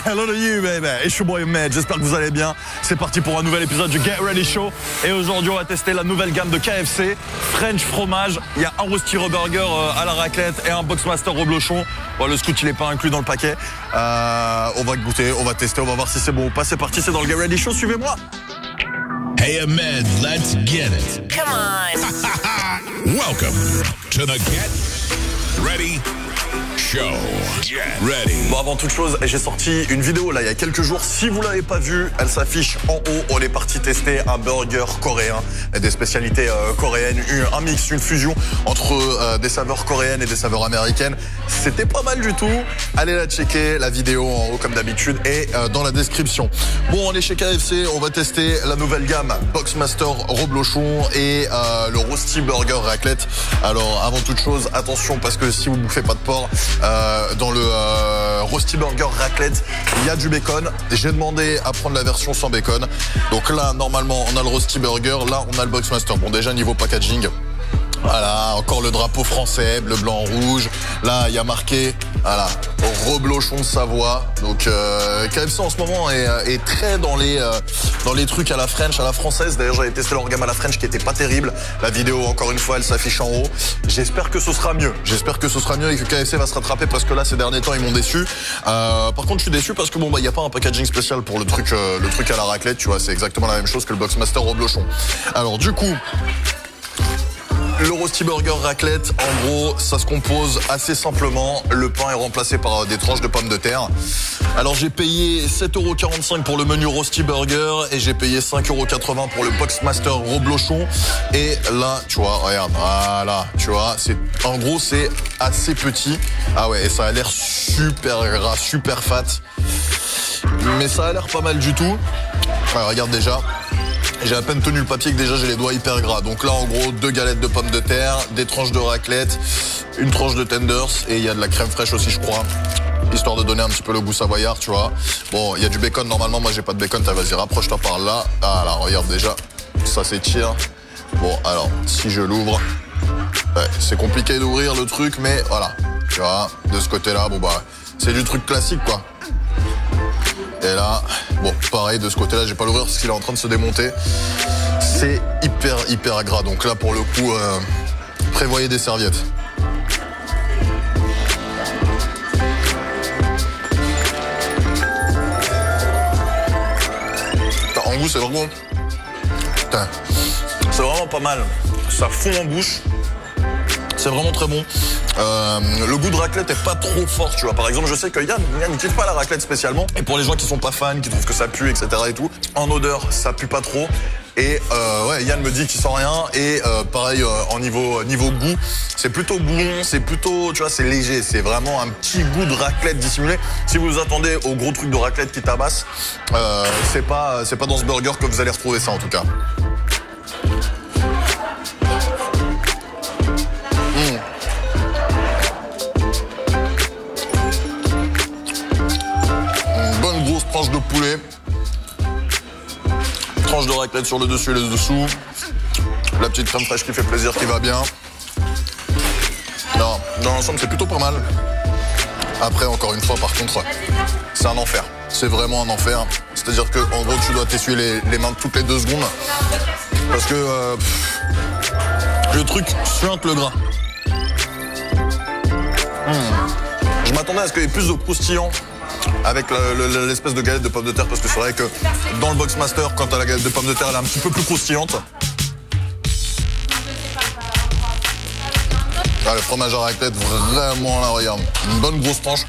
Hello to you, baby. It's your boy Med. J'espère que vous allez bien. C'est parti pour un nouvel épisode du Get Ready Show. Et aujourd'hui, on va tester la nouvelle gamme de KFC. French fromage. Il y a un Roasty Burger à la raclette et un Boxmaster au blochon. Bon, le scoot, il n'est pas inclus dans le paquet. On va goûter, on va tester, on va voir si c'est bon ou pas. C'est parti, c'est dans le Get Ready Show. Suivez-moi. Hey, Ahmed, let's get it. Come on. Welcome to the Get Ready Show. Get ready. Bon, avant toute chose, j'ai sorti une vidéo là il y a quelques jours. Si vous l'avez pas vue, elle s'affiche en haut. On est parti tester un burger coréen, des spécialités coréennes, un mix, une fusion entre des saveurs coréennes et des saveurs américaines. C'était pas mal du tout. Allez la checker, la vidéo en haut comme d'habitude et dans la description. Bon, on est chez KFC, on va tester la nouvelle gamme Boxmaster Reblochon et le Roasty Burger Raclette. Alors avant toute chose, attention parce que si vous bouffez pas de porc, dans le Roasty Burger Raclette, il y a du bacon. J'ai demandé à prendre la version sans bacon. Donc là, normalement, on a le Roasty Burger. Là, on a le Boxmaster. Bon, déjà, niveau packaging, voilà, encore le drapeau français, bleu, blanc, rouge. Là, il y a marqué, voilà, Reblochon de Savoie. Donc, KFC en ce moment est très dans les trucs à la French, à la française. D'ailleurs, j'avais testé leur gamme à la French qui était pas terrible. La vidéo, encore une fois, elle s'affiche en haut. J'espère que ce sera mieux. J'espère que ce sera mieux et que KFC va se rattraper parce que là, ces derniers temps, ils m'ont déçu. Par contre, je suis déçu parce que bon, bah, il n'y a pas un packaging spécial pour le truc à la raclette. Tu vois, c'est exactement la même chose que le Boxmaster Reblochon. Alors, du coup, le Roasty Burger Raclette, en gros, ça se compose assez simplement. Le pain est remplacé par des tranches de pommes de terre. Alors j'ai payé 7,45 € pour le menu Roasty Burger et j'ai payé 5,80 € pour le Boxmaster Reblochon. Et là, tu vois, regarde, voilà, tu vois, en gros c'est assez petit. Ah ouais, et ça a l'air super gras, super fat. Mais ça a l'air pas mal du tout. Ouais, regarde déjà. J'ai à peine tenu le papier que déjà j'ai les doigts hyper gras. Donc là en gros 2 galettes de pommes de terre, des tranches de raclette, une tranche de tenders et il y a de la crème fraîche aussi je crois. Histoire de donner un petit peu le goût savoyard tu vois. Bon il y a du bacon normalement, moi j'ai pas de bacon, vas-y rapproche-toi par là. Ah là regarde déjà, ça s'étire. Bon alors si je l'ouvre, ouais, c'est compliqué d'ouvrir le truc mais voilà. Tu vois, de ce côté là, bon bah c'est du truc classique quoi. Et là, bon, pareil, de ce côté-là, j'ai pas l'ouvrir parce qu'il est en train de se démonter. C'est hyper gras. Donc là, pour le coup, prévoyez des serviettes. En goût, c'est vraiment... Putain. C'est vraiment pas mal. Ça fond en bouche. C'est vraiment très bon. Le goût de raclette est pas trop fort, tu vois. Par exemple, je sais que Yann ne kiffe pas la raclette spécialement. Et pour les gens qui sont pas fans, qui trouvent que ça pue, etc. et tout, en odeur, ça pue pas trop. Et ouais, Yann me dit qu'il sent rien. Et pareil, en niveau goût, c'est plutôt bon, c'est plutôt, tu vois, c'est léger. C'est vraiment un petit goût de raclette dissimulé. Si vous vous attendez au gros truc de raclette qui tabasse, c'est pas dans ce burger que vous allez retrouver ça en tout cas. Tranche de poulet, tranche de raclette sur le dessus et le dessous, la petite crème fraîche qui fait plaisir, qui va bien. Non, dans l'ensemble c'est plutôt pas mal. Après encore une fois par contre, c'est un enfer. C'est vraiment un enfer. C'est-à-dire que en gros tu dois t'essuyer les mains toutes les 2 secondes parce que le truc suinte le gras. Je m'attendais à ce qu'il y ait plus de croustillant avec l'espèce de galette de pommes de terre parce que c'est vrai que dans le Boxmaster quand t'as la galette de pommes de terre elle est un petit peu plus croustillante. Ah, le fromage à raclette vraiment là regarde, une bonne grosse tranche.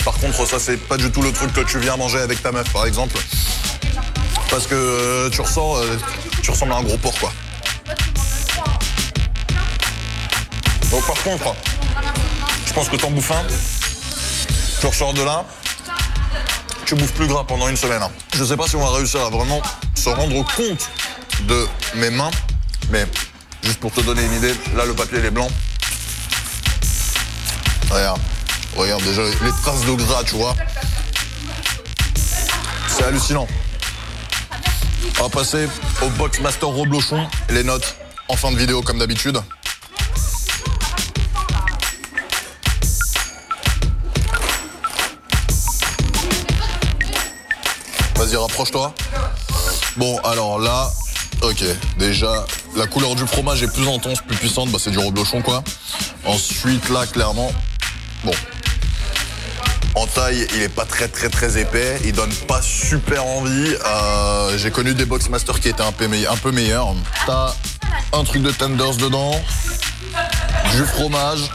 Par contre ça c'est pas du tout le truc que tu viens manger avec ta meuf par exemple parce que tu ressembles à un gros porc quoi. Donc par contre je pense que t'en bouffes un, tu ressors de là, tu bouffes plus gras pendant une semaine. Je sais pas si on va réussir à vraiment se rendre compte de mes mains, mais juste pour te donner une idée, là le papier il est blanc. Regarde déjà les traces de gras, tu vois. C'est hallucinant. On va passer au Boxmaster Reblochon, les notes en fin de vidéo comme d'habitude. Vas-y, rapproche-toi. Bon, alors là, ok, déjà, la couleur du fromage est plus intense, plus puissante, bah c'est du reblochon quoi. Ensuite, là, clairement, bon, en taille, il est pas très épais, il donne pas super envie. J'ai connu des Boxmasters qui étaient un peu meilleurs. T'as un truc de tenders dedans, du fromage,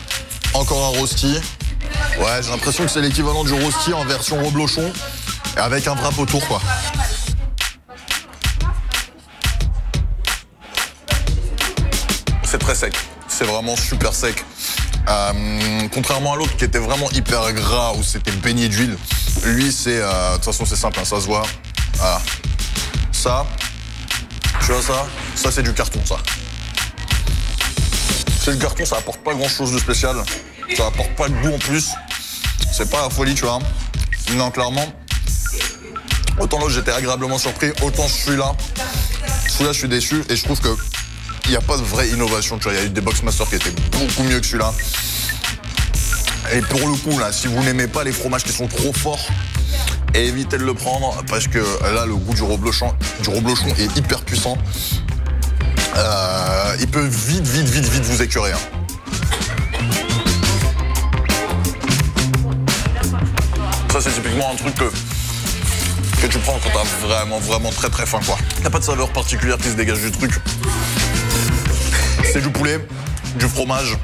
encore un rosti. Ouais, j'ai l'impression que c'est l'équivalent du rosti en version reblochon, avec un wrap autour quoi. C'est très sec, c'est vraiment super sec. Contrairement à l'autre qui était vraiment hyper gras, où c'était baigné d'huile, lui c'est, de toute façon c'est simple, hein, ça se voit. Voilà. Ça, tu vois ça? Ça c'est du carton ça. C'est du carton, ça apporte pas grand chose de spécial. Ça apporte pas de goût en plus. C'est pas la folie, tu vois. Non, clairement. Autant l'autre j'étais agréablement surpris, autant celui-là, je suis déçu et je trouve que il n'y a pas de vraie innovation, tu vois, il y a eu des Boxmasters qui étaient beaucoup mieux que celui-là. Et pour le coup, là, si vous n'aimez pas les fromages qui sont trop forts, évitez de le prendre, parce que là, le goût du reblochon est hyper puissant. Il peut vite vous écœurer. Hein. Ça, c'est typiquement un truc que tu prends quand t'as vraiment très faim, quoi. Il n'y a pas de saveur particulière qui se dégage du truc. C'est du poulet, du fromage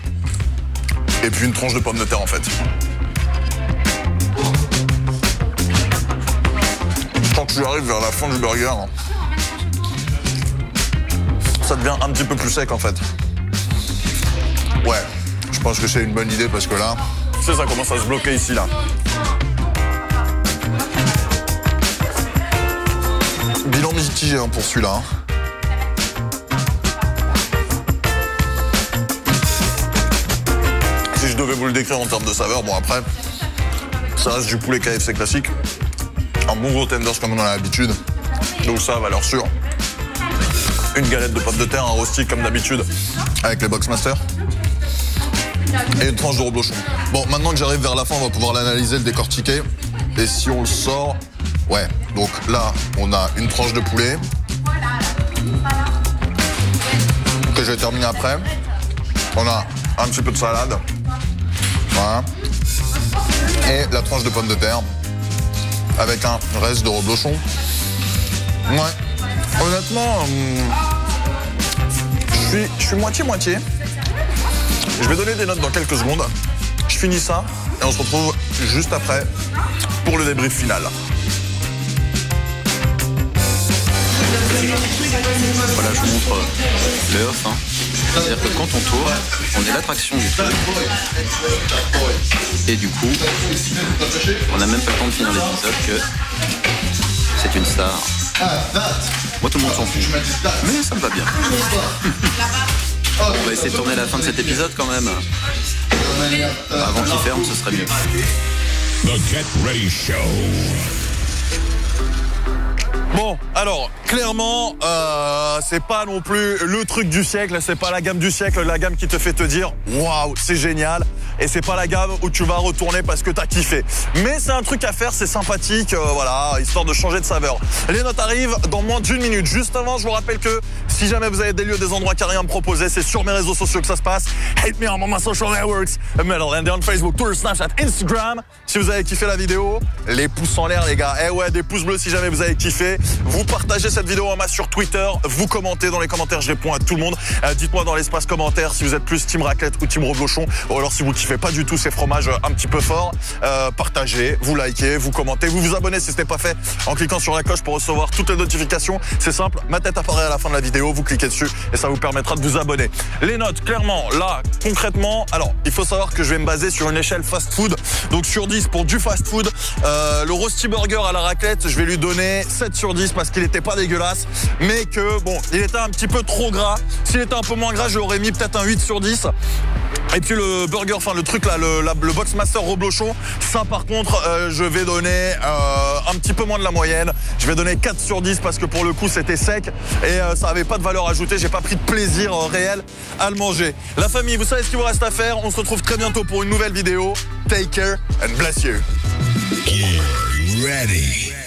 et puis une tranche de pommes de terre en fait. Quand tu arrives vers la fin du burger, ça devient un petit peu plus sec en fait. Ouais, je pense que c'est une bonne idée parce que là, tu sais, ça commence à se bloquer ici là. Bilan mitigé hein, pour celui-là. Hein. Si je devais vous le décrire en termes de saveur, bon après, ça reste du poulet KFC classique. Un bon gros tenders comme on en a l'habitude. Donc ça, valeur sûre. Une galette de pommes de terre, un rosti comme d'habitude avec les Boxmasters. Et une tranche de reblochon. Bon, maintenant que j'arrive vers la fin, on va pouvoir l'analyser, le décortiquer. Et si on le sort, ouais. Donc là, on a une tranche de poulet. Que je vais terminer après. On a un petit peu de salade. Voilà. Et la tranche de pommes de terre avec un reste de reblochon. Ouais. Honnêtement, je suis moitié-moitié. Je vais donner des notes dans quelques secondes. Je finis ça et on se retrouve juste après pour le débrief final. Voilà, je vous montre le off. Hein. C'est-à-dire que quand on tourne, on est l'attraction du truc. Et du coup, on n'a même pas le temps de finir l'épisode que c'est une star. Moi, tout le monde s'en fout. Mais ça me va bien. On va essayer de tourner la fin de cet épisode quand même. Avant qu'il ferme, ce serait mieux. The Get Ready Show. Bon, alors, clairement, c'est pas non plus le truc du siècle, c'est pas la gamme du siècle, la gamme qui te fait te dire « Waouh, c'est génial !» Et c'est pas la gamme où tu vas retourner parce que t'as kiffé. Mais c'est un truc à faire, c'est sympathique, voilà, histoire de changer de saveur. Les notes arrivent dans moins d'une minute. Juste avant, je vous rappelle que si jamais vous avez des lieux, des endroits qui n'ont rien à me proposer, c'est sur mes réseaux sociaux que ça se passe. Hate me on my social networks, Metal and on Facebook, Twitter, Snapchat, Instagram. Si vous avez kiffé la vidéo, les pouces en l'air les gars. Eh ouais, des pouces bleus si jamais vous avez kiffé. Vous partagez cette vidéo en masse sur Twitter, vous commentez dans les commentaires, je réponds à tout le monde. Dites-moi dans l'espace commentaire si vous êtes plus team raclette ou team reblochon, ou alors si vous kiffez pas du tout ces fromages un petit peu forts. Partagez, vous likez, vous commentez, vous vous abonnez si ce n'est pas fait en cliquant sur la cloche pour recevoir toutes les notifications. C'est simple, ma tête apparaît à la fin de la vidéo, vous cliquez dessus et ça vous permettra de vous abonner. Les notes, clairement, là, concrètement, alors il faut savoir que je vais me baser sur une échelle fast-food. Donc sur 10 pour du fast-food, le Rosti Burger à la raclette, je vais lui donner 7 sur 10 parce qu'il n'était pas dégueulasse, mais que bon, il était un petit peu trop gras. S'il était un peu moins gras, je lui aurais mis peut-être un 8 sur 10. Et puis le burger, enfin le truc là, le Boxmaster reblochon, ça par contre, je vais donner un petit peu moins de la moyenne. Je vais donner 4 sur 10 parce que pour le coup c'était sec et ça avait pas de valeur ajoutée. J'ai pas pris de plaisir réel à le manger. La famille, vous savez ce qu'il vous reste à faire. On se retrouve très bientôt pour une nouvelle vidéo. Take care and bless you. Get ready.